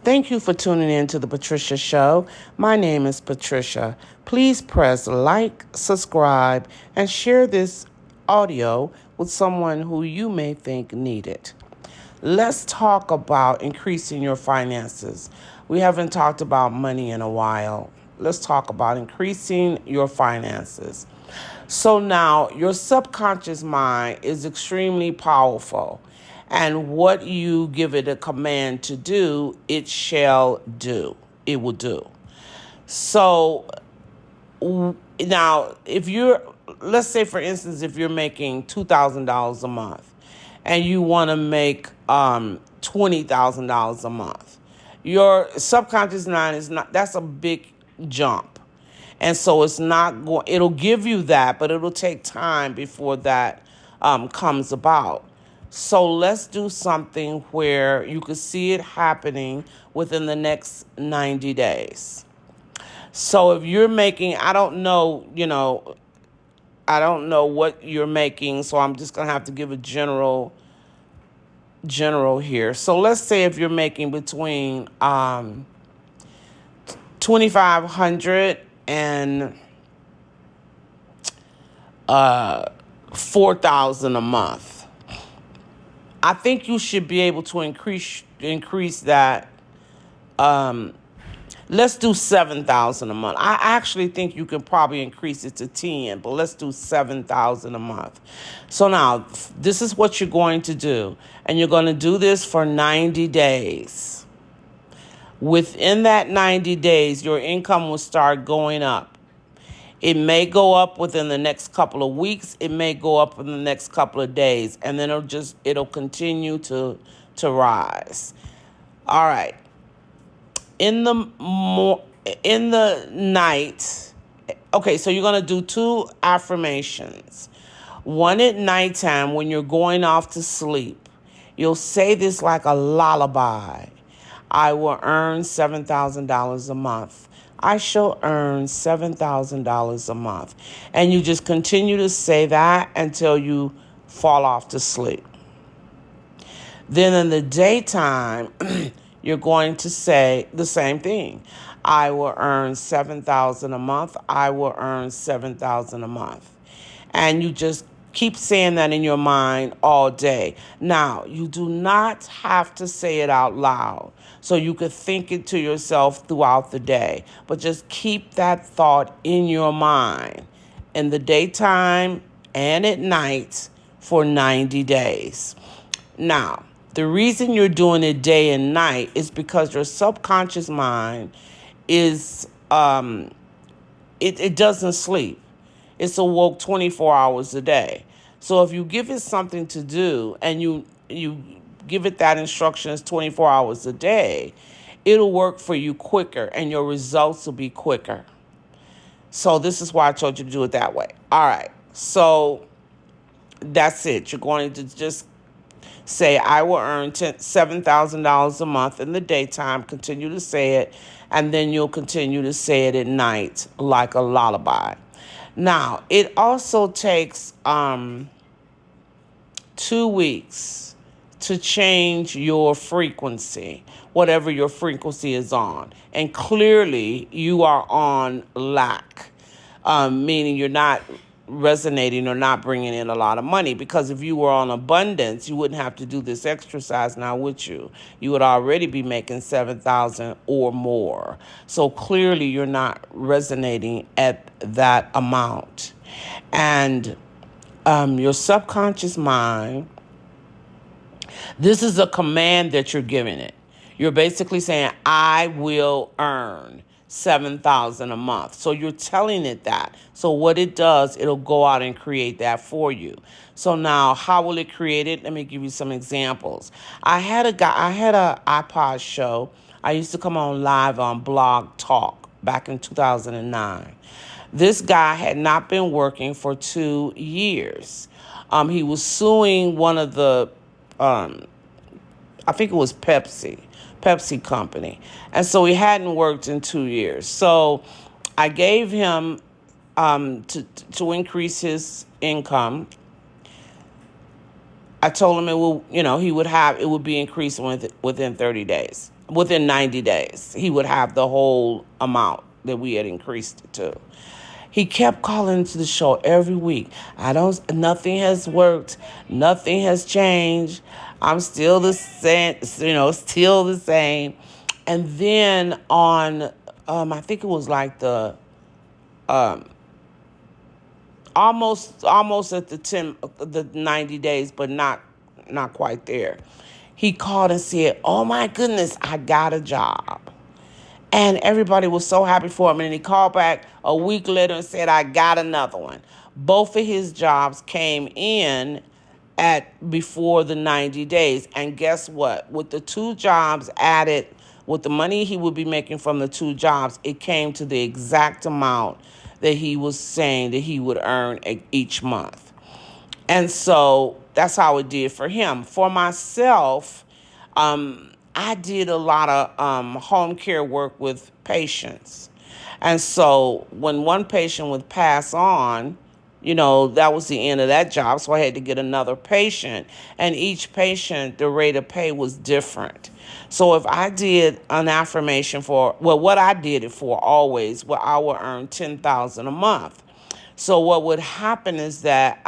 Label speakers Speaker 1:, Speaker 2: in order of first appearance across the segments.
Speaker 1: Thank you for tuning in to the Patricia Show. My name is Patricia. Please press like, subscribe, and share this audio with someone who you may think need it. Let's talk about increasing your finances. We haven't talked about money in a while. Let's talk about increasing your finances. So now your subconscious mind is extremely powerful. And what you give it a command to do, it shall do. It will do. So now, let's say, for instance, if you're making $2,000 a month and you want to make $20,000 a month, your subconscious mind that's a big jump. And so it's not going, it'll give you that, but it'll take time before that comes about. So let's do something where you could see it happening within the next 90 days. So if you're making, I don't know what you're making, so I'm just going to have to give a general here. So let's say if you're making between 2,500 and 4,000 a month. I think you should be able to increase that. Let's do 7,000 a month. I actually think you can probably increase it to 10, but let's do 7,000 a month. So now this is what you're going to do, and you're going to do this for 90 days. Within that 90 days, your income will start going up. It may go up within the next couple of weeks. It may go up in the next couple of days, and then it'll continue to rise. All right. In the night, okay, so you're going to do 2 affirmations. One at nighttime when you're going off to sleep. You'll say this like a lullaby. I will earn $7,000 a month. I shall earn $7,000 a month. And you just continue to say that until you fall off to sleep. Then in the daytime, you're going to say the same thing. I will earn $7,000 a month. I will earn $7,000 a month. And you just keep saying that in your mind all day. Now, you do not have to say it out loud, so you could think it to yourself throughout the day. But just keep that thought in your mind in the daytime and at night for 90 days. Now, the reason you're doing it day and night is because your subconscious mind is, it doesn't sleep. It's awoke 24 hours a day. So if you give it something to do and you give it that instructions 24 hours a day, it'll work for you quicker and your results will be quicker. So this is why I told you to do it that way. All right. So that's it. You're going to just say, I will earn $7,000 a month in the daytime. Continue to say it. And then you'll continue to say it at night like a lullaby. Now, it also takes 2 weeks to change your frequency, whatever your frequency is on. And clearly, you are on lack, meaning you're not resonating or not bringing in a lot of money. Because if you were on abundance, you wouldn't have to do this exercise now, would you? You would already be making 7,000 or more. So clearly you're not resonating at that amount. And your subconscious mind, this is a command that you're giving it. You're basically saying, I will earn 7,000 a month. So you're telling it that. So what it does, it'll go out and create that for you. So now, how will it create it? Let me give you some examples. I had an iPod show. I used to come on live on Blog Talk back in 2009. This guy had not been working for 2 years. He was suing one of the, I think it was Pepsi company. And so he hadn't worked in 2 years. So I gave him, to increase his income, I told him it would be increasing within 30 days. within 90 days. He would have the whole amount that we had increased it to. He kept calling into the show every week. Nothing has worked. Nothing has changed. I'm still the same, still the same. And then on, I think it was like almost at the 90 days, but not quite there. He called and said, "Oh my goodness, I got a job." And everybody was so happy for him. And he called back a week later and said, "I got another one." Both of his jobs came in at before the 90 days. And guess what? With the two jobs added, with the money he would be making from the two jobs, it came to the exact amount that he was saying that he would earn each month. And so that's how it did for him. For myself, I did a lot of home care work with patients. And so when one patient would pass on, that was the end of that job. So I had to get another patient. And each patient, the rate of pay was different. So if I did an affirmation what I did it for always, I would earn $10,000 a month. So what would happen is that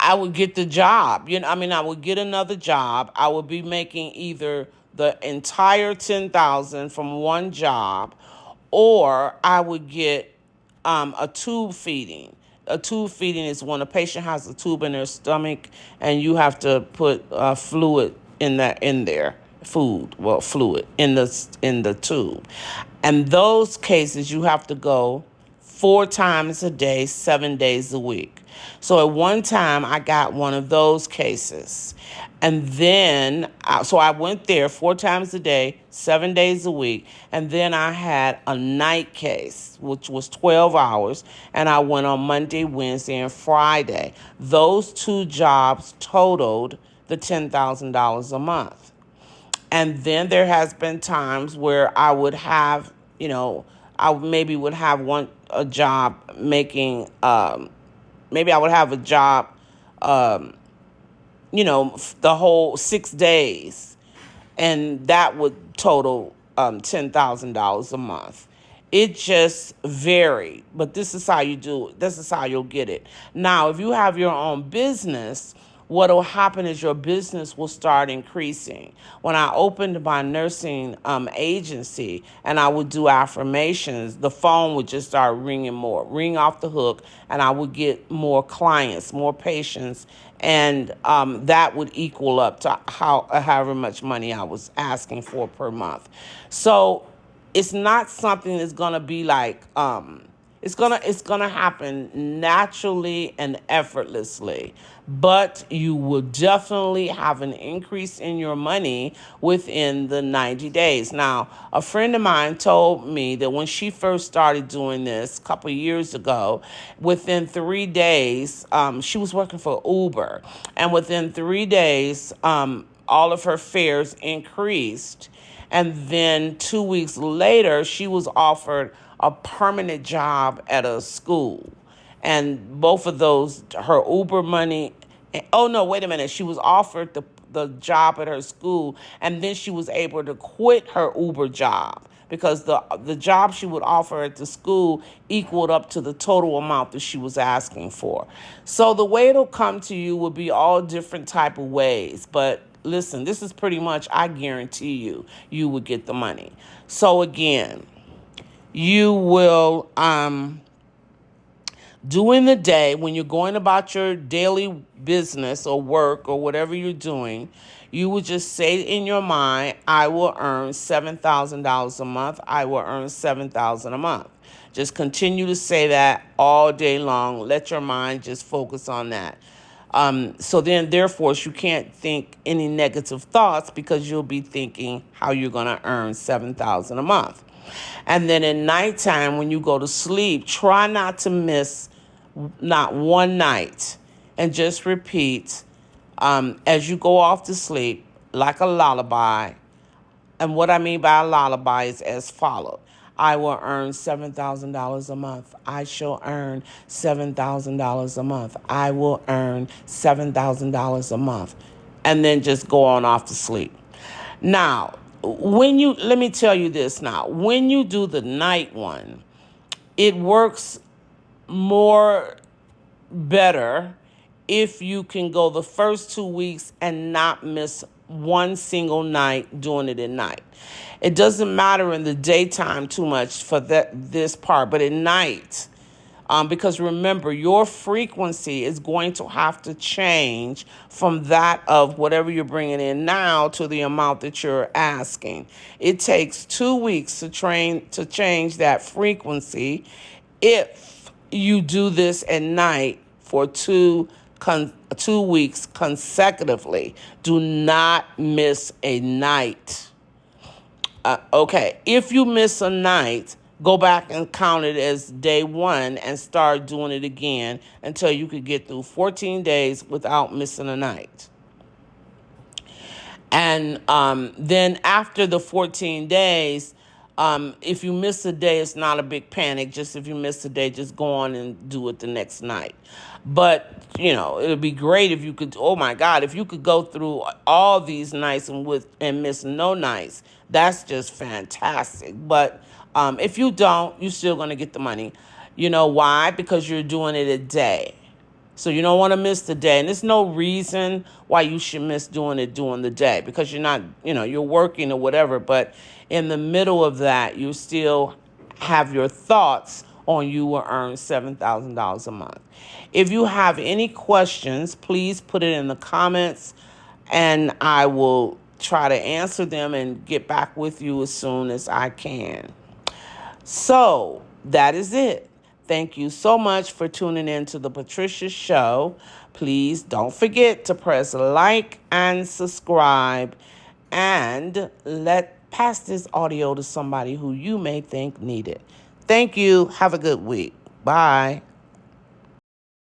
Speaker 1: I would get the job. I would get another job. I would be making either the entire 10,000 from one job, or I would get a tube feeding. A tube feeding is when a patient has a tube in their stomach, and you have to put fluid in there, fluid in the tube. And those cases, you have to go 4 times a day, 7 days a week. So at one time, I got one of those cases. And then, so I went there 4 times a day, 7 days a week. And then I had a night case, which was 12 hours. And I went on Monday, Wednesday, and Friday. Those two jobs totaled the $10,000 a month. And then there has been times where I would have, I maybe would have a job making, maybe I would have a job, the whole 6 days, and that would total $10,000 a month. It just varied, but this is how you do it. This is how you'll get it. Now, if you have your own business, what will happen is your business will start increasing. When I opened my nursing agency and I would do affirmations, the phone would just start ring off the hook, and I would get more clients, more patients, and that would equal up to however much money I was asking for per month. So it's not something that's gonna be like it's gonna happen naturally and effortlessly, but you will definitely have an increase in your money within the 90 days. Now, a friend of mine told me that when she first started doing this a couple of years ago, within 3 days, she was working for Uber, and within 3 days, all of her fares increased. And then 2 weeks later, she was offered a permanent job at a school. And both of those, her Uber money, oh no, wait a minute. She was offered the job at her school, and then she was able to quit her Uber job because the job she would offer at the school equaled up to the total amount that she was asking for. So the way it'll come to you will be all different type of ways. But listen, this is pretty much, I guarantee you would get the money. So again, you will during the day, when you're going about your daily business or work or whatever you're doing, you would just say in your mind, I will earn $7,000 a month. I will earn $7,000 a month. Just continue to say that all day long. Let your mind just focus on that. So then, therefore, you can't think any negative thoughts because you'll be thinking how you're going to earn $7,000 a month. And then at nighttime, when you go to sleep, try not to miss not one night, and just repeat as you go off to sleep like a lullaby. And what I mean by a lullaby is as follows. I will earn $7,000 a month. I shall earn $7,000 a month. I will earn $7,000 a month. And then just go on off to sleep. Now, let me tell you this now, when you do the night one, it works more better if you can go the first 2 weeks and not miss one single night doing it at night. It doesn't matter in the daytime too much for this part, but at night, because remember, your frequency is going to have to change from that of whatever you're bringing in now to the amount that you're asking. It takes 2 weeks to change that frequency. If you do this at night for 2 weeks consecutively, do not miss a night. Okay, if you miss a night, go back and count it as day one and start doing it again until you could get through 14 days without missing a night. And then after the 14 days, if you miss a day, it's not a big panic. Just if you miss a day, just go on and do it the next night. But, it would be great if you could, oh my God, if you could go through all these nights and miss no nights. That's just fantastic. But if you don't, you're still going to get the money. You know why? Because you're doing it a day. So you don't want to miss the day. And there's no reason why you should miss doing it during the day, because you're not, you're working or whatever. But in the middle of that, you still have your thoughts on you will earn $7,000 a month. If you have any questions, please put it in the comments and I will try to answer them and get back with you as soon as I can. So that is it. Thank you so much for tuning in to the Patricia Show. Please don't forget to press like and subscribe, and pass this audio to somebody who you may think need it. Thank you. Have a good week. Bye.